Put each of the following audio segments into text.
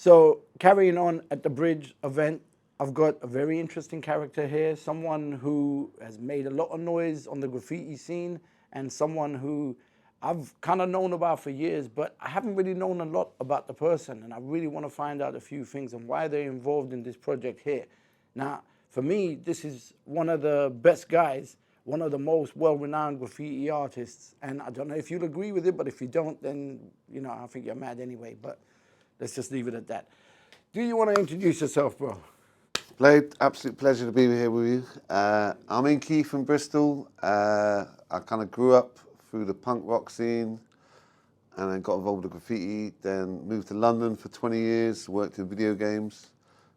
So carrying on at the Bridge event, I've got a very interesting character here, someone who has made a lot of noise on the graffiti scene and someone who I've kind of known about for years, but I haven't really known a lot about the person, and I really want to find out a few things and why they're involved in this project here. Now, for me, this is one of the best guys, one of the most well-renowned graffiti artists, and I don't know if you'll agree with it, but if you don't, then, you know, I think you're mad anyway, but let's just leave it at that. Do you want to introduce yourself, bro? Blade, absolute pleasure to be here with you. I'm Inkie from Bristol. I kind of grew up through the punk rock scene and then got involved with graffiti, then moved to London for 20 years, worked in video games,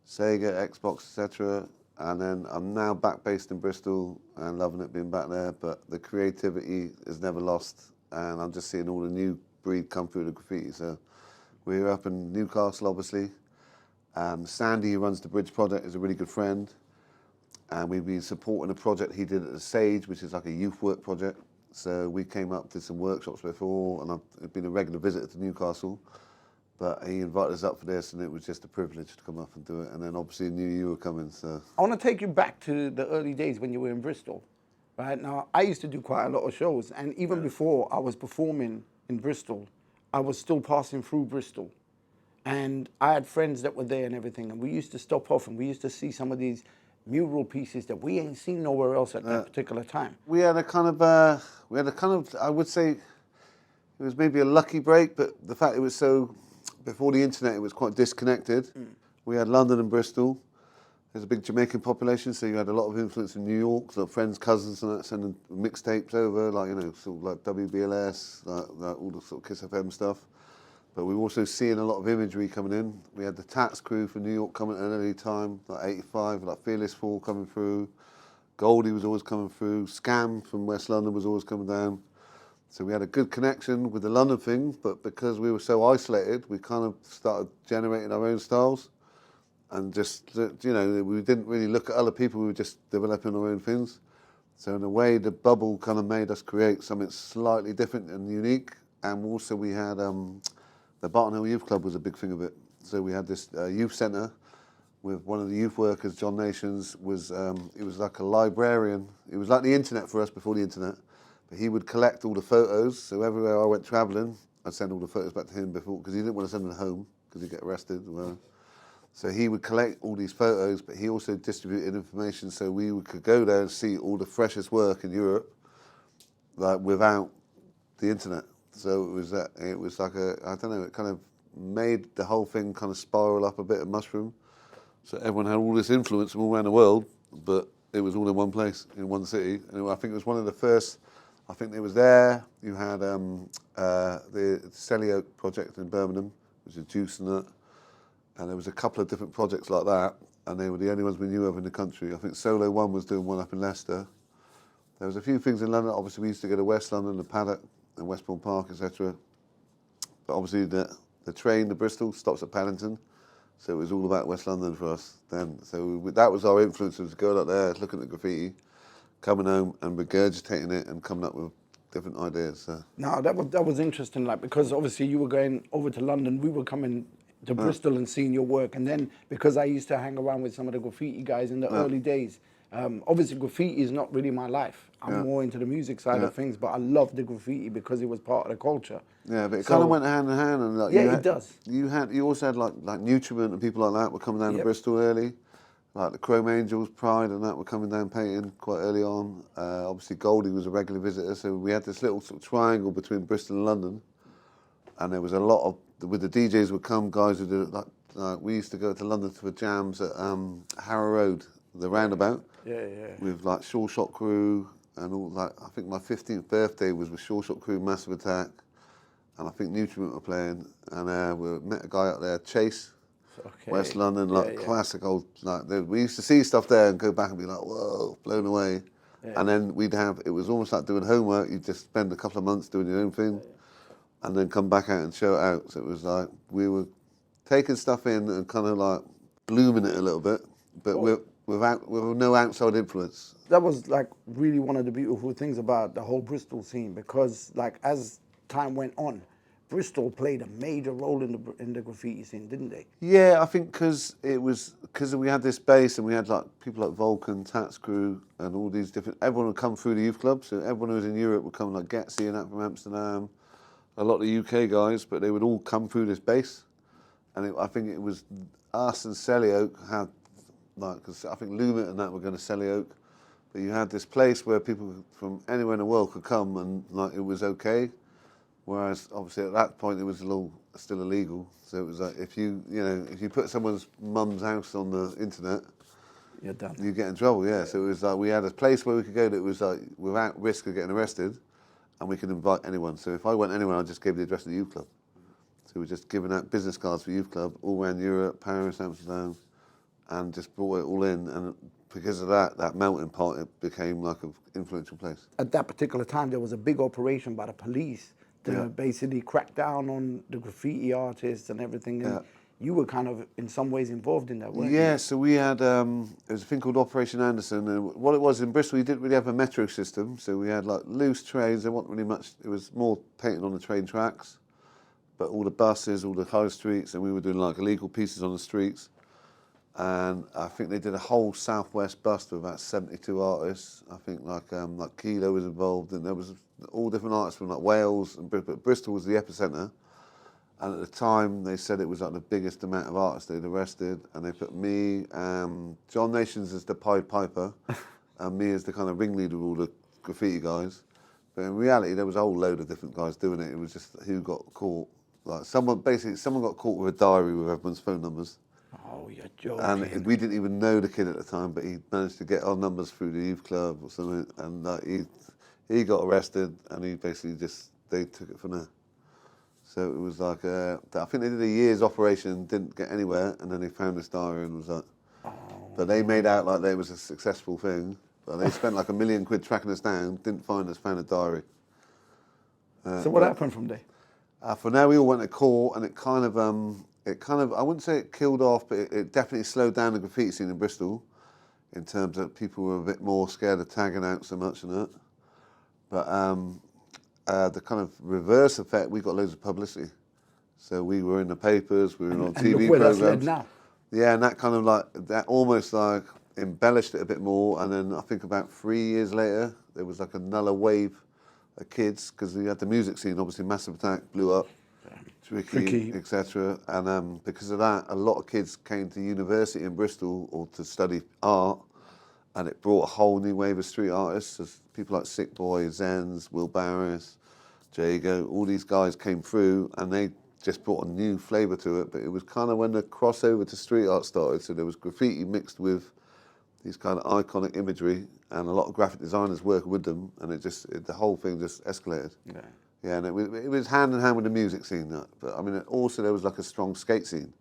Sega, Xbox, etc. And then I'm now back based in Bristol and loving it being back there, but the creativity is never lost and I'm just seeing all the new breed come through the graffiti. So we're up in Newcastle, obviously. Sandy, who runs the Bridge project, is a really good friend. And we've been supporting a project he did at the Sage, which is like a youth work project. So we came up, did some workshops before, and I've been a regular visitor to Newcastle. But he invited us up for this, and it was just a privilege to come up and do it. And then obviously knew you were coming, so. I want to take you back to the early days when you were in Bristol. Right now, I used to do quite a lot of shows, and even before I was performing in Bristol, I was still passing through Bristol. And I had friends that were there and everything, and we used to stop off and we used to see some of these mural pieces that we ain't seen nowhere else at that particular time. We had a kind of, I would say, it was maybe a lucky break, but the fact it was so, before the internet, it was quite disconnected. We had London and Bristol. There's a big Jamaican population, so you had a lot of influence in New York, so friends, cousins and that, sending mixtapes over, like, you know, sort of like WBLS, like all the sort of Kiss FM stuff. But we were also seeing a lot of imagery coming in. We had the Tats crew from New York coming at an early time, like 85, like Fearless Fall coming through. Goldie was always coming through. Scam from West London was always coming down. So we had a good connection with the London thing, but because we were so isolated, we kind of started generating our own styles. And just, you know, we didn't really look at other people, we were just developing our own things. So in a way, the bubble kind of made us create something slightly different and unique. And also we had, the Barton Hill Youth Club was a big thing of it. So we had this youth centre with one of the youth workers, John Nations, he was like a librarian. It was like the internet for us before the internet. But he would collect all the photos. So everywhere I went travelling, I'd send all the photos back to him before, because he didn't want to send them home, because he'd get arrested. Well, so he would collect all these photos, but he also distributed information so we could go there and see all the freshest work in Europe, like without the internet. So it was like I don't know, it kind of made the whole thing kind of spiral up a bit of mushroom. So everyone had all this influence from all around the world, but it was all in one place, in one city. And I think it was one of the first, I think it was there, you had the Celio project in Birmingham, which is Juice and that. And there was a couple of different projects like that, and they were the only ones we knew of in the country. I think Solo One was doing one up in Leicester. There was a few things in London. Obviously, we used to go to West London, the Paddock, and Westbourne Park, etc. But obviously the train to Bristol stops at Paddington, so it was all about West London for us then. So that was our influence, was going up there, looking at graffiti, coming home and regurgitating it and coming up with different ideas. So. No, that was interesting, like, because obviously you were going over to London, we were coming to Bristol and seeing your work, and then because I used to hang around with some of the graffiti guys in the early days, obviously graffiti is not really my life. I'm more into the music side of things, but I love the graffiti because it was part of the culture. Yeah, but it kind of went hand in hand. And like it does. You also had like Nutriment and people like that were coming down to Bristol early. Like the Chrome Angels, Pride and that were coming down painting quite early on. Obviously Goldie was a regular visitor, so we had this little sort of triangle between Bristol and London. And there was a lot of, with the DJs would come, guys who did it, like we used to go to London for jams at Harrow Road, the roundabout. With like Sure Shot Crew and all, like, I think my 15th birthday was with Sure Shot Crew, Massive Attack, and I think Nutriment were playing, and we met a guy up there, Chase, West London, like classic old, like, we used to see stuff there and go back and be like, whoa, blown away. And then we'd have, it was almost like doing homework, you'd just spend a couple of months doing your own thing, and then come back out and show it out. So it was like, we were taking stuff in and kind of like blooming it a little bit, but with no outside influence. That was like really one of the beautiful things about the whole Bristol scene, because like as time went on, Bristol played a major role in the graffiti scene, didn't they? Yeah, I think because we had this base and we had like people like Vulcan, Tats Crew, and all these different. Everyone would come through the youth club. So everyone who was in Europe would come, like Getsy and that from Amsterdam, a lot of the UK guys, but they would all come through this base. And I think it was us and Selly Oak had like, because I think Lumet and that were going to Selly Oak, but you had this place where people from anywhere in the world could come and like it was okay. Whereas obviously at that point it was still illegal. So it was like if you put someone's mum's house on the internet, you're done. You get in trouble. Yeah. So it was like we had a place where we could go that was like without risk of getting arrested, and we could invite anyone. So if I went anywhere, I just gave the address of the youth club. So we were just giving out business cards for youth club all around Europe, Paris, Amsterdam, and just brought it all in. And because of that melting pot, it became like an influential place. At that particular time, there was a big operation by the police to basically crack down on the graffiti artists and everything. And you were kind of, in some ways, involved in that, weren't you? Yeah, so we had, there was a thing called Operation Anderson. And what it was in Bristol, we didn't really have a metro system. So we had like loose trains. There wasn't really much, it was more painted on the train tracks. But all the buses, all the high streets, and we were doing like illegal pieces on the streets. And I think they did a whole Southwest bust with about 72 artists. I think like Kilo was involved, and there was all different artists from like Wales, but Bristol was the epicenter. And at the time, they said it was like the biggest amount of artists they'd arrested, and they put me, John Nations as the Pied Piper, and me as the kind of ringleader of all the graffiti guys. But in reality, there was a whole load of different guys doing it. It was just who got caught. Like someone got caught with a diary with everyone's phone numbers. Oh, you're joking. And we didn't even know the kid at the time, but he managed to get our numbers through the youth club or something, and he got arrested, and he basically they took it from there. So it was like, I think they did a year's operation, didn't get anywhere, and then they found this diary and was like, but they made out like it was a successful thing, but they spent like £1 million tracking us down, didn't find us, found a diary. So what happened from there? For now, we all went to court, and it kind of, I wouldn't say it killed off, but it definitely slowed down the graffiti scene in Bristol, in terms of people were a bit more scared of tagging out so much and that. But the kind of reverse effect, we got loads of publicity. So we were in the papers, we were on TV look where programs. that's led now. Yeah, and that kind of like, that almost like embellished it a bit more. And then I think about 3 years later, there was like another wave of kids, because we had the music scene, obviously Massive Attack blew up, Tricky, etc. And because of that, a lot of kids came to university in Bristol or to study art, and it brought a whole new wave of street artists. There's people like Sick Boy, Zens, Will Barris, Jago, all these guys came through, and they just brought a new flavour to it. But it was kind of when the crossover to street art started, so there was graffiti mixed with these kind of iconic imagery, and a lot of graphic designers working with them, and the whole thing just escalated. Yeah. Yeah, and it was hand in hand with the music scene. But I mean, also there was like a strong skate scene,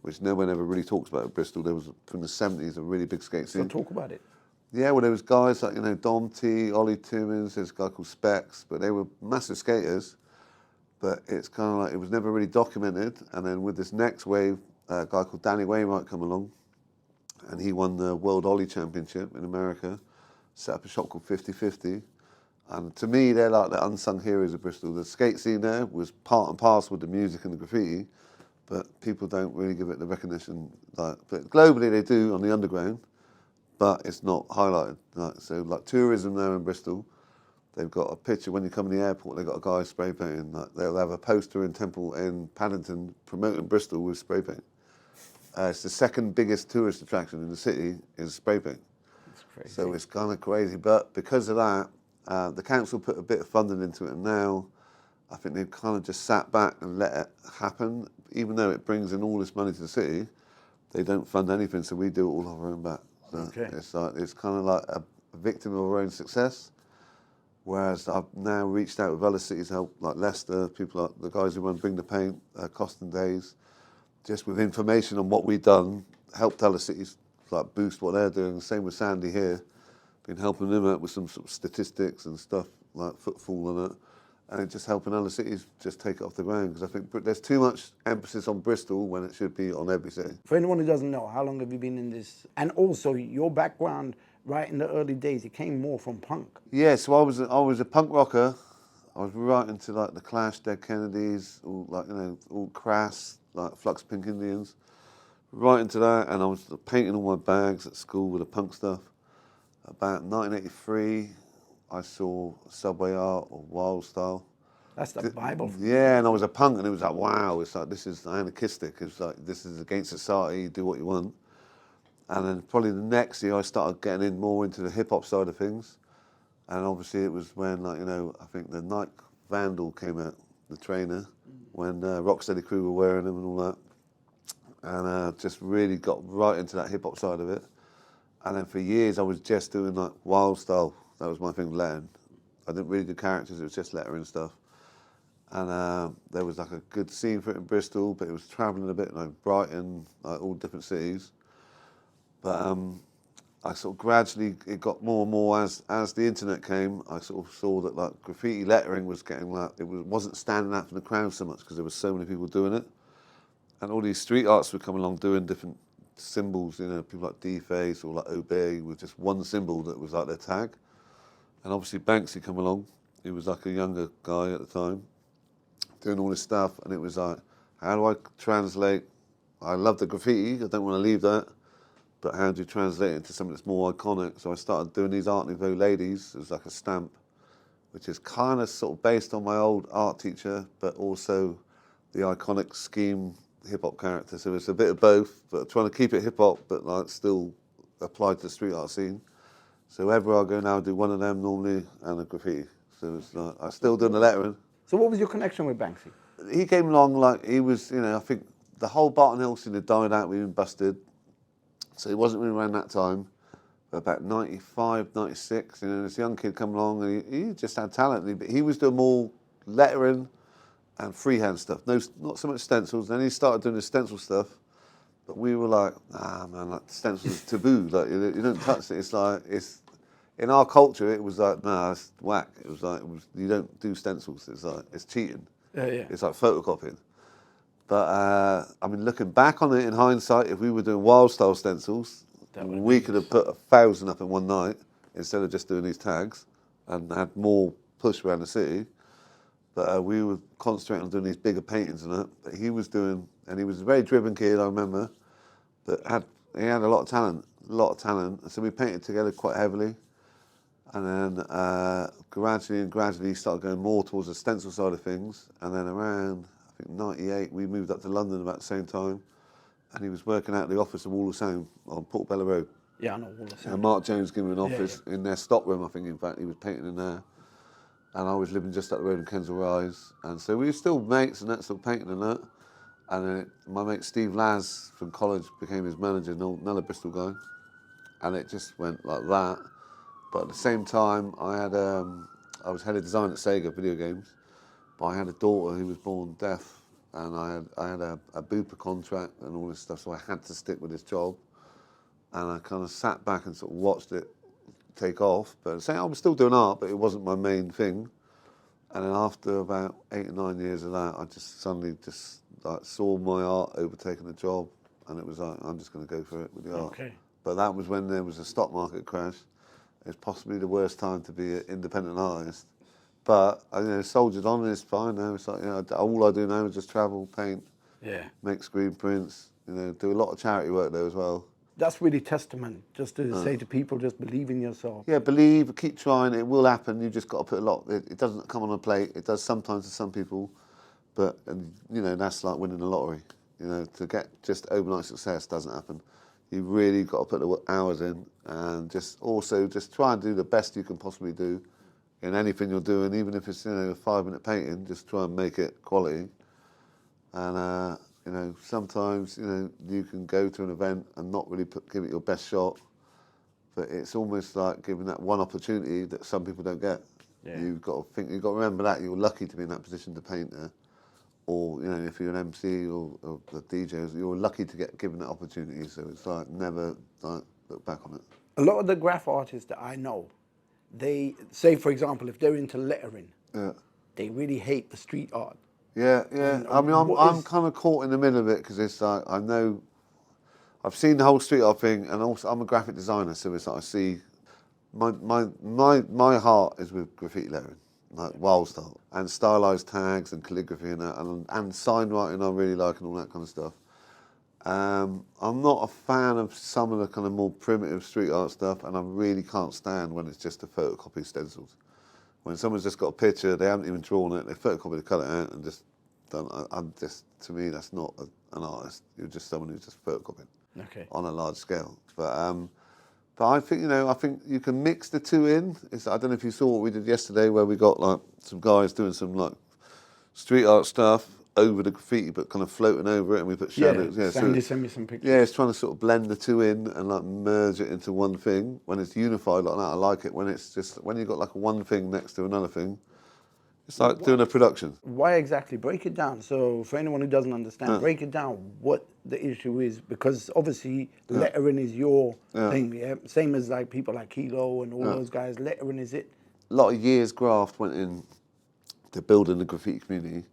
which no one ever really talks about in Bristol. There was, from the 70s, a really big skate scene. So talk about it. Yeah, well, there was guys like, Dom T, Ollie Timmins, there's a guy called Specs, but they were massive skaters. But it's kind of like, it was never really documented. And then with this next wave, a guy called Danny Wainwright come along, and he won the World Ollie Championship in America, set up a shop called 50/50. And to me, they're like the unsung heroes of Bristol. The skate scene there was part and parcel with the music and the graffiti, but people don't really give it the recognition. But globally they do on the underground, but it's not highlighted. So tourism there in Bristol, they've got a picture when you come in the airport, they've got a guy spray painting. They'll have a poster in Temple in Paddington promoting Bristol with spray paint. It's the second biggest tourist attraction in the city is spray paint. That's crazy. So it's kind of crazy, but because of that, the council put a bit of funding into it, and now I think they've kind of just sat back and let it happen. Even though it brings in all this money to the city, they don't fund anything, so we do it all off our own back. So okay. It's kind of like a victim of our own success. Whereas I've now reached out with other cities, help like Leicester, people like the guys who run Bring the Paint, Coston Days, just with information on what we've done, helped other cities like boost what they're doing. Same with Sandy here. Been helping them out with some sort of statistics and stuff like footfall and that, and it's just helping other cities just take it off the ground, because I think there's too much emphasis on Bristol when it should be on every city. For anyone who doesn't know, how long have you been in this? And also your background, right in the early days, it came more from punk. Yeah, so I was a punk rocker. I was right into like the Clash, Dead Kennedys, all like all crass, like Flux Pink Indians, right into that, and I was painting all my bags at school with the punk stuff. About 1983, I saw Subway Art or Wild Style. That's the Bible for me. Yeah, and I was a punk, and it was like, wow, it's like, this is anarchistic. It's like, this is against society, do what you want. And then probably the next year, I started getting in more into the hip-hop side of things. And obviously it was when, like, I think the Nike Vandal came out, the trainer, when Rocksteady Crew were wearing them and all that. And just really got right into that hip-hop side of it. And then for years, I was just doing like wild style. That was my thing, lettering. I didn't really do characters, it was just lettering stuff. And there was like a good scene for it in Bristol, but it was travelling a bit, like Brighton, like all different cities. But I sort of gradually, it got more and more as the internet came. I sort of saw that like graffiti lettering was getting like, wasn't standing out from the crowd so much because there were so many people doing it. And all these street arts would come along doing different symbols, people like D-Face or like Obey with just one symbol that was like their tag. And obviously Banksy come along. He was like a younger guy at the time, doing all this stuff. And it was like, how do I translate? I love the graffiti, I don't want to leave that. But how do you translate it into something that's more iconic? So I started doing these Art Nouveau ladies. It was like a stamp, which is kind of sort of based on my old art teacher, but also the iconic scheme hip-hop character. So it's a bit of both, but trying to keep it hip-hop, but like still applied to the street art scene. So wherever I go now, I do one of them normally and a graffiti. So it's like, I still do the lettering. So what was your connection with Banksy? He came along like, he was, I think the whole Barton Hill scene had died out, we'd been busted. So he wasn't really around that time, but about 95, 96, this young kid come along and he just had talent. He was doing more lettering and freehand stuff, not so much stencils. Then he started doing the stencil stuff, but we were like, nah, man, like stencils is taboo. Like you don't touch it. It's like, in our culture, it was like, nah, it's whack. It was like, you don't do stencils. It's like, it's cheating. Yeah. It's like photocopying. But I mean, looking back on it in hindsight, if we were doing wild style stencils, we could have put 1,000 up in one night instead of just doing these tags and had more push around the city. But we were concentrating on doing these bigger paintings and that. But he was doing, and he was a very driven kid, I remember, but he had a lot of talent. And so we painted together quite heavily. And then gradually he started going more towards the stencil side of things. And then around, I think 98, we moved up to London about the same time, and he was working out at the office of Wall of Sound on Portobello Road. Yeah, I know Wall of Sound. And Mark Jones gave him an office in their stock room, I think, in fact, he was painting in there. And I was living just up the road in Kensal Rise. And so we were still mates and that, still painting and that. And then my mate Steve Laz from college became his manager, another Bristol guy. And it just went like that. But at the same time, I was head of design at Sega video games. But I had a daughter who was born deaf, and I had a Bupa contract and all this stuff, so I had to stick with this job. And I kind of sat back and sort of watched it take off. But I was still doing art, but it wasn't my main thing. And then after about 8 or 9 years of that, I just suddenly like saw my art overtaking the job, and it was like, I'm just going to go for it with the art. Okay. But that was when there was a stock market crash. It was possibly the worst time to be an independent artist. But I soldiered on, and it's fine now. It's like, all I do now is just travel, paint, make screen prints, do a lot of charity work there as well. That's really testament, just to say to people, just believe in yourself. Yeah, believe, keep trying, it will happen. You just got to put a lot, it doesn't come on a plate. It does sometimes to some people, but, that's like winning the lottery. To get just overnight success doesn't happen. You really got to put the hours in, and just try and do the best you can possibly do in anything you're doing, even if it's a 5-minute painting. Just try and make it quality. And sometimes you can go to an event and not really give it your best shot, but it's almost like giving that one opportunity that some people don't get. Yeah. You've got to remember that you're lucky to be in that position to paint there, or if you're an MC or the DJ, you're lucky to get given that opportunity. So it's like never look back on it. A lot of the graph artists that I know, they say, for example, if they're into lettering, they really hate the street art. Yeah. I mean, I'm kind of caught in the middle of it, because it's like, I know, I've seen the whole street art thing, and also I'm a graphic designer, so it's like I see, my heart is with graffiti lettering. like wild style, and stylized tags and calligraphy and that, and sign writing I really like and all that kind of stuff. I'm not a fan of some of the kind of more primitive street art stuff, and I really can't stand when it's just a photocopy stencils. When someone's just got a picture, they haven't even drawn it, they photocopied it, cut it out, and just done. I'm just, to me, that's not an artist. You're just someone who's just photocopied on a large scale. But I think, I think you can mix the two in. I don't know if you saw what we did yesterday, where we got like some guys doing some like street art stuff over the graffiti, but kind of floating over it, and we put shadows. Yeah, Sandy sent me some pictures. Yeah, it's trying to sort of blend the two in and like merge it into one thing. When it's unified like that, I like it. When it's just, when you've got like one thing next to another thing, it's like doing a production. Why exactly? Break it down. So for anyone who doesn't understand, break it down what the issue is, because obviously lettering is your thing. Yeah? Same as like people like Kilo and all those guys. Lettering is it. A lot of years graft went in to building the graffiti community.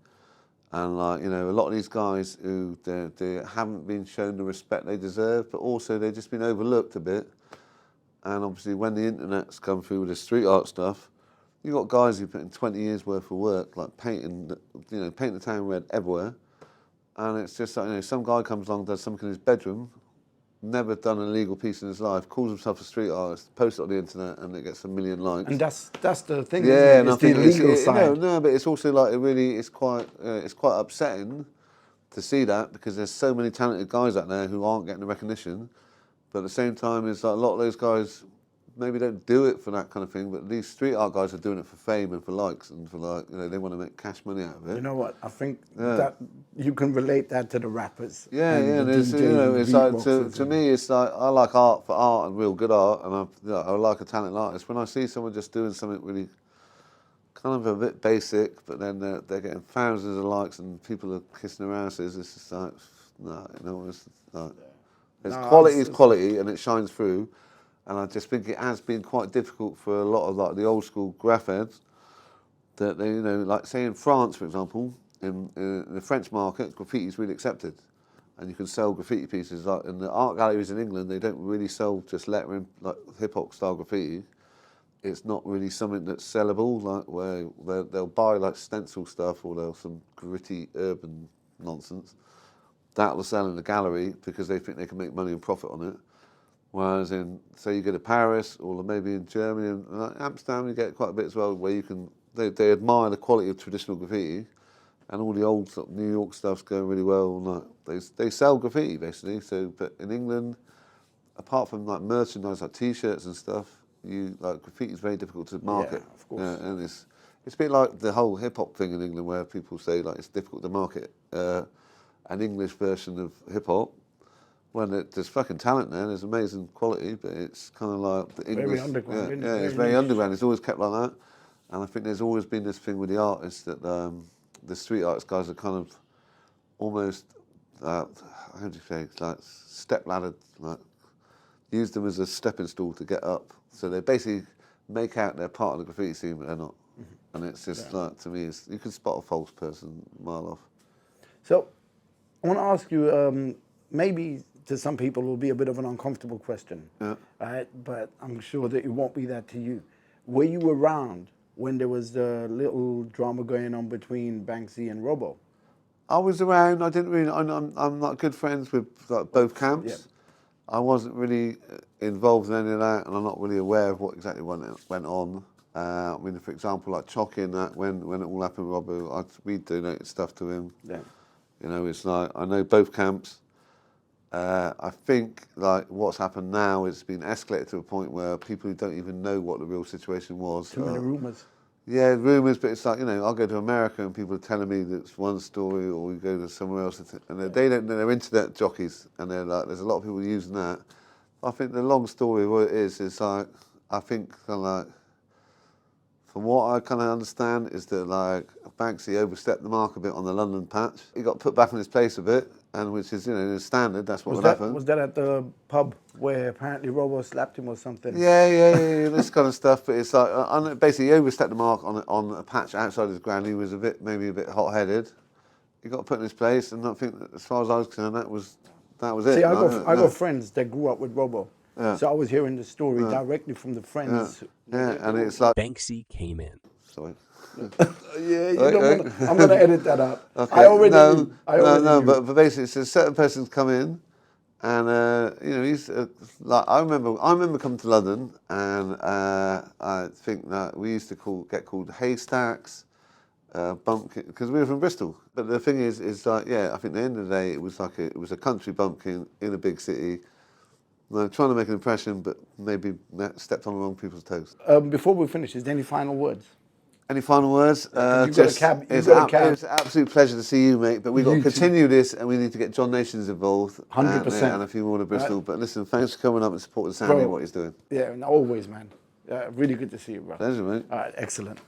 And like, a lot of these guys who they haven't been shown the respect they deserve, but also they've just been overlooked a bit. And obviously when the internet's come through with the street art stuff, you've got guys who put in 20 years worth of work, like painting the town red everywhere. And it's just like, some guy comes along, does something in his bedroom, never done an illegal piece in his life, calls himself a street artist, posts it on the internet, and it gets 1 million likes. And that's the thing. Yeah, isn't it? It's the illegal side. No, but it's also like it's quite upsetting to see that, because there's so many talented guys out there who aren't getting the recognition. But at the same time, it's like a lot of those guys maybe don't do it for that kind of thing, but these street art guys are doing it for fame and for likes and for like, they want to make cash money out of it. You know what? I think that you can relate that to the rappers. Yeah, and it's, it's like, to me, it's like, I like art for art and real good art, and I like a talented artist. When I see someone just doing something really kind of a bit basic, but then they're getting thousands of likes and people are kissing their asses, it's just like, no, it's like, quality is quality and it shines through. And I just think it has been quite difficult for a lot of like the old school graph heads, that they, like say in France, for example, in the French market, graffiti is really accepted. And you can sell graffiti pieces. Like in the art galleries in England, they don't really sell just lettering, like hip-hop style graffiti. It's not really something that's sellable, like where they'll buy like stencil stuff or they'll some gritty urban nonsense. That will sell in the gallery because they think they can make money and profit on it. Whereas in, say you go to Paris or maybe in Germany and Amsterdam, you get quite a bit as well, where you can, they admire the quality of traditional graffiti, and all the old sort of New York stuff's going really well. And they sell graffiti basically. So, but in England, apart from like merchandise like T-shirts and stuff, graffiti is very difficult to market. Yeah, of course. And it's a bit like the whole hip hop thing in England, where people say like it's difficult to market an English version of hip hop. When there's fucking talent there, there's amazing quality, but it's kind of like the English. Very underground. Yeah, it's very underground. It's always kept like that, and I think there's always been this thing with the artists that the street arts guys are kind of almost how do you say, like step ladder, like use them as a stepping stool to get up. So they basically make out they're part of the graffiti scene, but they're not. And it's just like, to me, you can spot a false person a mile off. So I want to ask you, maybe to some people it will be a bit of an uncomfortable question, right? But I'm sure that it won't be that to you. Were you around when there was the little drama going on between Banksy and Robo? I was around. I didn't really. I'm not good friends with like, both camps. Yep. I wasn't really involved in any of that, and I'm not really aware of what exactly went on. I mean, for example, like Chocky and that, when it all happened, Robo, we donated stuff to him. Yeah. It's like, I know both camps. I think like what's happened now is been escalated to a point where people who don't even know what the real situation was. Too many rumours. Yeah, rumours, but it's like, I'll go to America and people are telling me that's one story, or we go to somewhere else and they don't know, they're internet jockeys, and they're like, there's a lot of people using that. I think the long story, what it is like, I think kind of like, from what I kind of understand is that like Banksy overstepped the mark a bit on the London patch. He got put back in his place a bit, and which is, the standard, that's what would happen. Was that at the pub where apparently Robo slapped him or something? Yeah, this kind of stuff. But it's like, basically he overstepped the mark on a patch outside his ground. He was maybe a bit hot-headed. He got put in his place, and I think, as far as I was concerned, that was it. See, I got friends that grew up with Robo. Yeah. So I was hearing the story directly from the friends. Yeah, and it's like Banksy came in. Sorry. Yeah, you don't want I'm going to edit that out. Okay. I already knew. I already knew. But basically, so certain persons come in, and you know, he's like I remember coming to London, and I think that we used to get called haystacks, bumpkin, because we were from Bristol. But the thing is like, yeah, I think at the end of the day, it was like it was a country bumpkin in a big city. Trying to make an impression, but maybe stepped on the wrong people's toes. Before we finish, is there any final words? Any final words? You've got a cab. It's got a cab. an absolute pleasure to see you, mate. But we've got to You too. continue this, and we need to get John Nations involved. 100%. And a few more to Bristol. But listen, thanks for coming up and supporting Sandy and what he's doing. Yeah, and always, man. Really good to see you, bro. Pleasure, mate. All right, excellent.